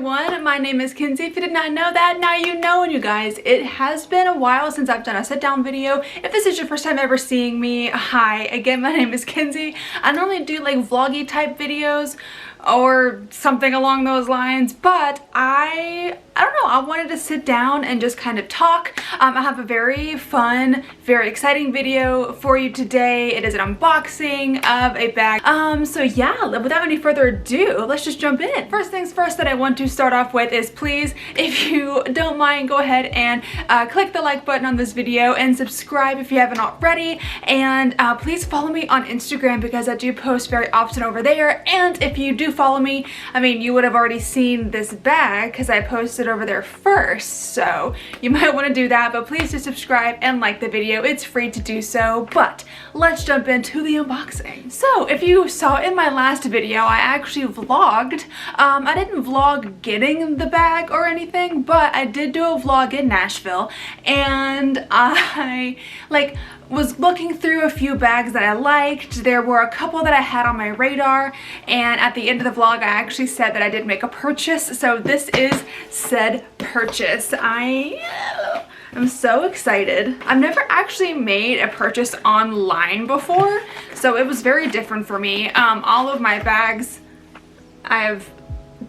everyone, my name is Kenzie. If you did not know that, now you know. And you guys, it has been a while since I've done a sit down video. If this is your first time ever seeing me, hi, again, my name is Kenzie. I normally do like vloggy type videos or something along those lines, but I don't know, I wanted to sit down and just kind of talk. I have a very fun, very exciting video for you today. It is an unboxing of a bag. So yeah, without any further ado, let's just jump in. First things first that I want to start off with is, please, if you don't mind, go ahead and click the like button on this video and subscribe if you haven't already. And please follow me on Instagram because I do post very often over there. And if you do follow me, I mean, you would have already seen this bag because I posted over there first, so you might want to do that. But please do subscribe and like the video. It's free to do so. But let's jump into the unboxing. So if you saw in my last video, I actually vlogged. I didn't vlog getting the bag or anything, but I did do a vlog in Nashville, and I was looking through a few bags that I liked. There were a couple that I had on my radar, and at the end of the vlog I actually said that I did make a purchase, so this is said purchase. I'm so excited. I've never actually made a purchase online before, so it was very different for me. All of my bags, I have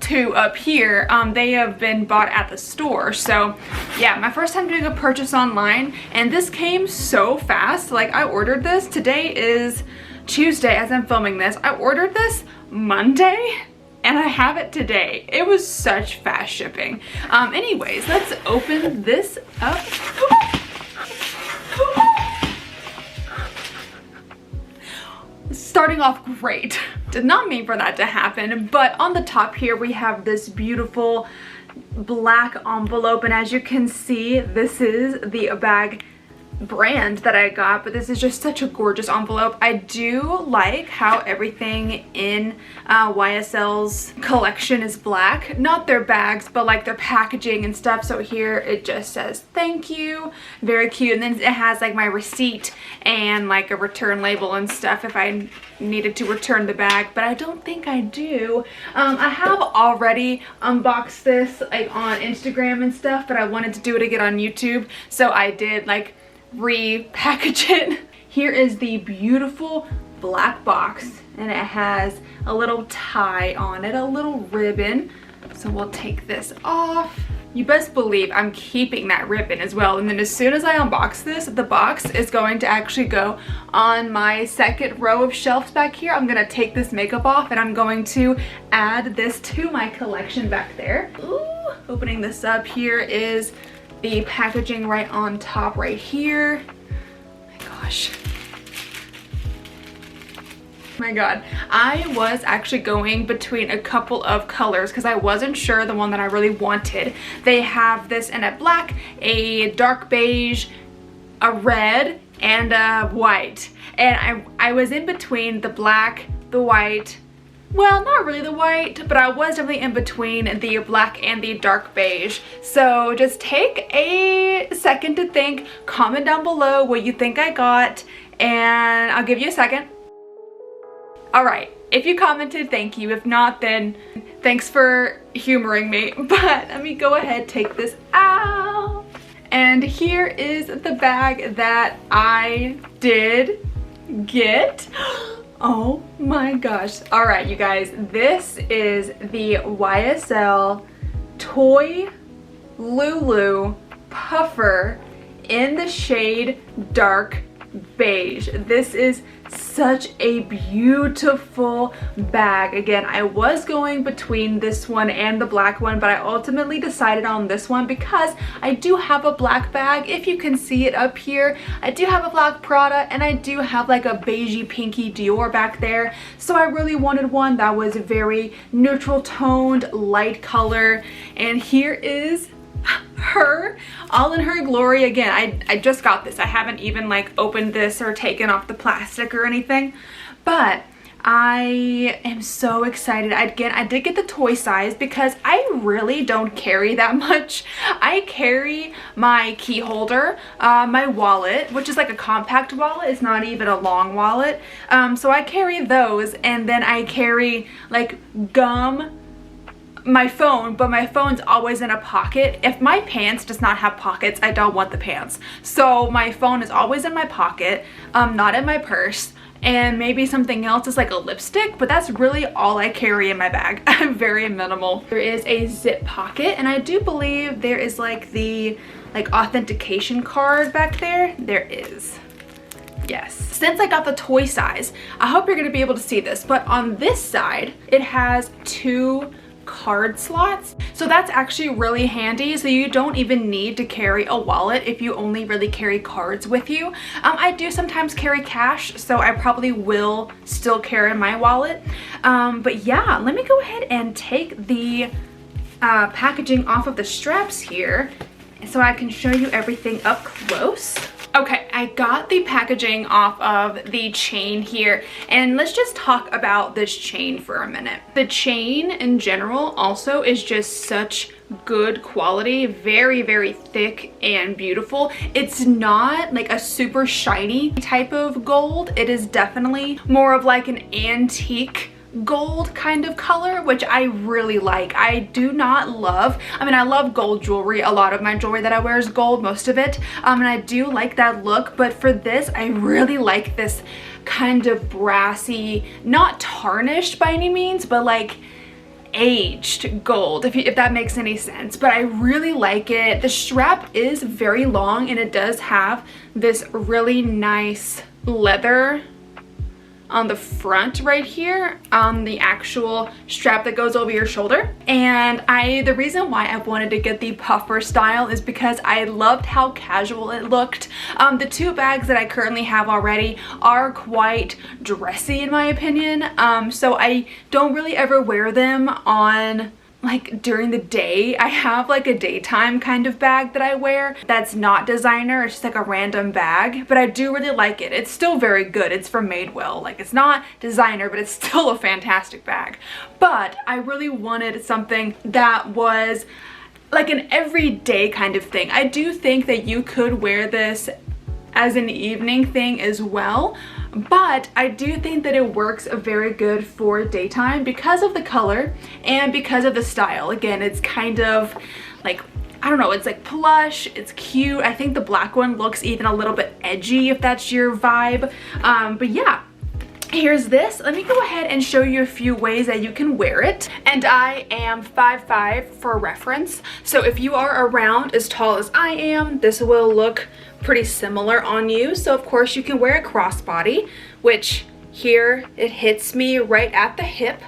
two up here, they have been bought at the store. So yeah, my first time doing a purchase online, and this came so fast. Like, I ordered this, today is Tuesday as I'm filming this. I ordered this Monday and I have it today. It was such fast shipping. Anyways, let's open this up. Starting off great. Did not mean for that to happen, but on the top here we have this beautiful black envelope, and as you can see, this is the bag brand that I got, but this is just such a gorgeous envelope. I do like how everything in YSL's collection is black. Not their bags, but like their packaging and stuff. So here it just says thank you. Very cute. And then it has like my receipt and like a return label and stuff if I needed to return the bag, but I don't think I do. I have already unboxed this like on Instagram and stuff, but I wanted to do it again on YouTube, so I did like repackage it. Here is the beautiful black box, and it has a little tie on it, a little ribbon. So we'll take this off. You best believe I'm keeping that ribbon as well. And then as soon as I unbox this, the box is going to actually go on my second row of shelves back here. I'm gonna take this makeup off and I'm going to add this to my collection back there. Ooh, opening this up, here is the packaging right on top right here. Oh my gosh. Oh my god. I was actually going between a couple of colors because I wasn't sure the one that I really wanted. They have this in a black, a dark beige, a red, and a white. And I was in between the black, the white, well, not really the white, but I was definitely in between the black and the dark beige. So just take a second to think, comment down below what you think I got, and I'll give you a second. Alright, if you commented, thank you. If not, then thanks for humoring me. But let me go ahead, take this out. And here is the bag that I did get. Oh my gosh. Alright, you guys, this is the YSL Toy Lulu Puffer in the shade dark beige. This is such a beautiful bag. Again, I was going between this one and the black one, but I ultimately decided on this one because I do have a black bag. If you can see it up here, I do have a black Prada, and I do have like a beigey pinky Dior back there. So I really wanted one that was very neutral toned, light color. And here is her all in her glory. Again, I just got this. I haven't even like opened this or taken off the plastic or anything, but I am so excited. Again, I did get the toy size because I really don't carry that much. I carry my key holder, my wallet, which is like a compact wallet. It's not even a long wallet. So I carry those, and then I carry like gum, my phone, but my phone's always in a pocket. If my pants does not have pockets, I don't want the pants. So my phone is always in my pocket, not in my purse. And maybe something else is like a lipstick, but that's really all I carry in my bag. I'm very minimal. There is a zip pocket, and I do believe there is like the authentication card back there. There is. Yes. Since I got the toy size, I hope you're gonna be able to see this, but on this side, it has 2 card slots. So that's actually really handy. So you don't even need to carry a wallet if you only really carry cards with you. I do sometimes carry cash, so I probably will still carry my wallet. But yeah, let me go ahead and take the packaging off of the straps here so I can show you everything up close. Okay, I got the packaging off of the chain here, and let's just talk about this chain for a minute. The chain in general also is just such good quality, very, very thick and beautiful. It's not like a super shiny type of gold. It is definitely more of like an antique gold kind of color, which I really like. I do not love, I mean, I love gold jewelry. A lot of my jewelry that I wear is gold, most of it, and I do like that look, but for this I really like this kind of brassy, not tarnished by any means, but like aged gold, if that makes any sense. But I really like it. The strap is very long, and it does have this really nice leather on the front right here, on the actual strap that goes over your shoulder. And the reason why I wanted to get the puffer style is because I loved how casual it looked. The 2 bags that I currently have already are quite dressy in my opinion, so I don't really ever wear them on like during the day. I have like a daytime kind of bag that I wear that's not designer. It's just like a random bag, but I do really like it. It's still very good. It's from Madewell. Like, it's not designer, but it's still a fantastic bag. But I really wanted something that was like an everyday kind of thing. I do think that you could wear this as an evening thing as well, but I do think that it works very good for daytime because of the color and because of the style. Again, it's kind of like, I don't know, it's like plush, it's cute. I think the black one looks even a little bit edgy if that's your vibe. But yeah, here's this. Let me go ahead and show you a few ways that you can wear it. And I am 5'5" for reference, so if you are around as tall as I am, this will look pretty similar on you. So of course you can wear a crossbody, which here it hits me right at the hip,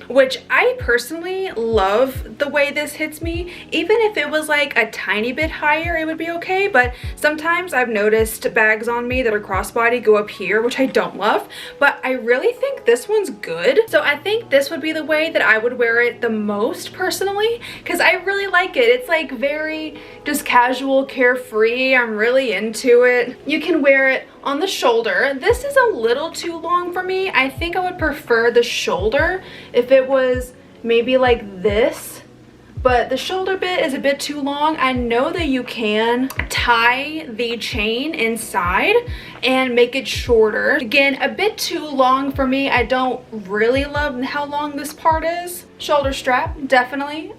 which I personally love the way this hits me. Even if it was like a tiny bit higher, it would be okay, but sometimes I've noticed bags on me that are crossbody go up here, which I don't love, but I really think this one's good. So I think this would be the way that I would wear it the most personally, because I really like it. It's like very just casual, carefree. I'm really into it. You can wear it on the shoulder. This is a little too long for me. I think I would prefer the shoulder if it was maybe like this, but the shoulder bit is a bit too long. I know that you can tie the chain inside and make it shorter. Again, a bit too long for me. I don't really love how long this part is. Shoulder strap, definitely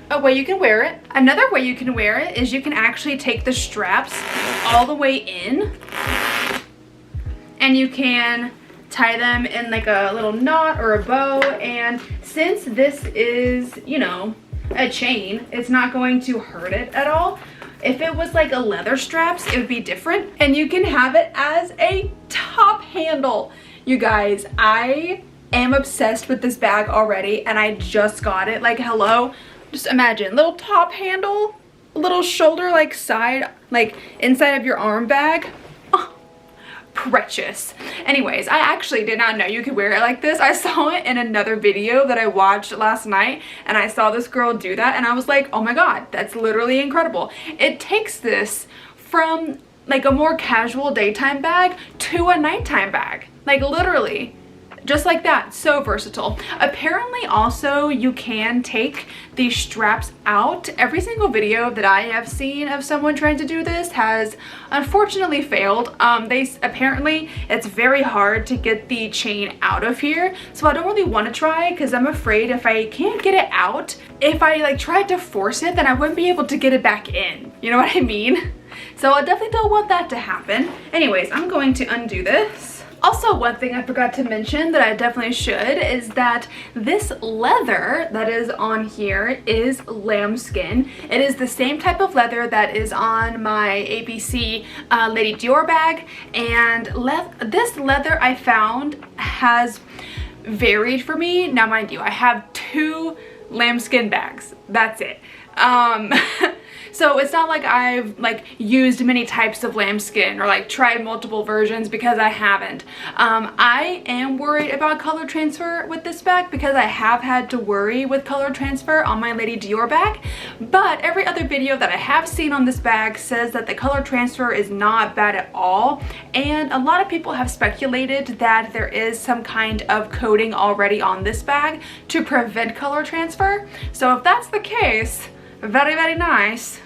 a way you can wear it. Another way you can wear it is you can actually take the straps all the way in, and you can tie them in like a little knot or a bow. And since this is, you know, a chain, it's not going to hurt it at all. If it was like a leather straps, it would be different. And you can have it as a top handle. You guys, I am obsessed with this bag already, and I just got it. Like, hello, just imagine, little top handle, little shoulder like side, like inside of your arm bag. Precious. Anyways, I actually did not know you could wear it like this. I saw it in another video that I watched last night, and I saw this girl do that, and I was like, oh my god, that's literally incredible. It takes this from like a more casual daytime bag to a nighttime bag. Like, literally, Just like that, so versatile. Apparently also you can take these straps out. Every single video that I have seen of someone trying to do this has unfortunately failed. Apparently it's very hard to get the chain out of here, so I don't really want to try because I'm afraid if I can't get it out, if I like tried to force it, then I wouldn't be able to get it back in. You know what I mean? So I definitely don't want that to happen. Anyways, I'm going to undo this. Also, one thing I forgot to mention that I definitely should is that this leather that is on here is lambskin. It is the same type of leather that is on my ABC Lady Dior bag, and this leather I found has varied for me. Now mind you, I have 2 lambskin bags. That's it. So it's not like I've like used many types of lambskin or like tried multiple versions, because I haven't. I am worried about color transfer with this bag because I have had to worry with color transfer on my Lady Dior bag, but every other video that I have seen on this bag says that the color transfer is not bad at all, and a lot of people have speculated that there is some kind of coating already on this bag to prevent color transfer. So if that's the case, very, very nice.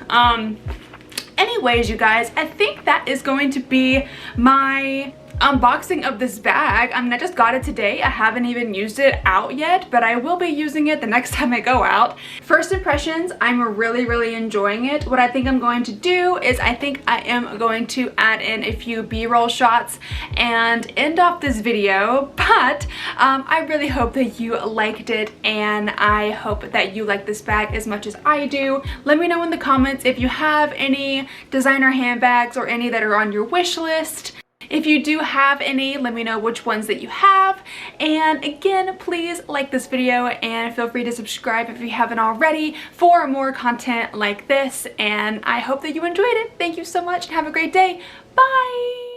Anyways, you guys, I think that is going to be my unboxing of this bag. I mean, I just got it today. I haven't even used it out yet, but I will be using it the next time I go out. First impressions, I'm really, really enjoying it. What I think I'm going to do is I think I am going to add in a few B-roll shots and end off this video, but I really hope that you liked it, and I hope that you like this bag as much as I do. Let me know in the comments if you have any designer handbags or any that are on your wish list. If you do have any, let me know which ones that you have. And again, please like this video and feel free to subscribe if you haven't already for more content like this. And I hope that you enjoyed it. Thank you so much and have a great day. Bye!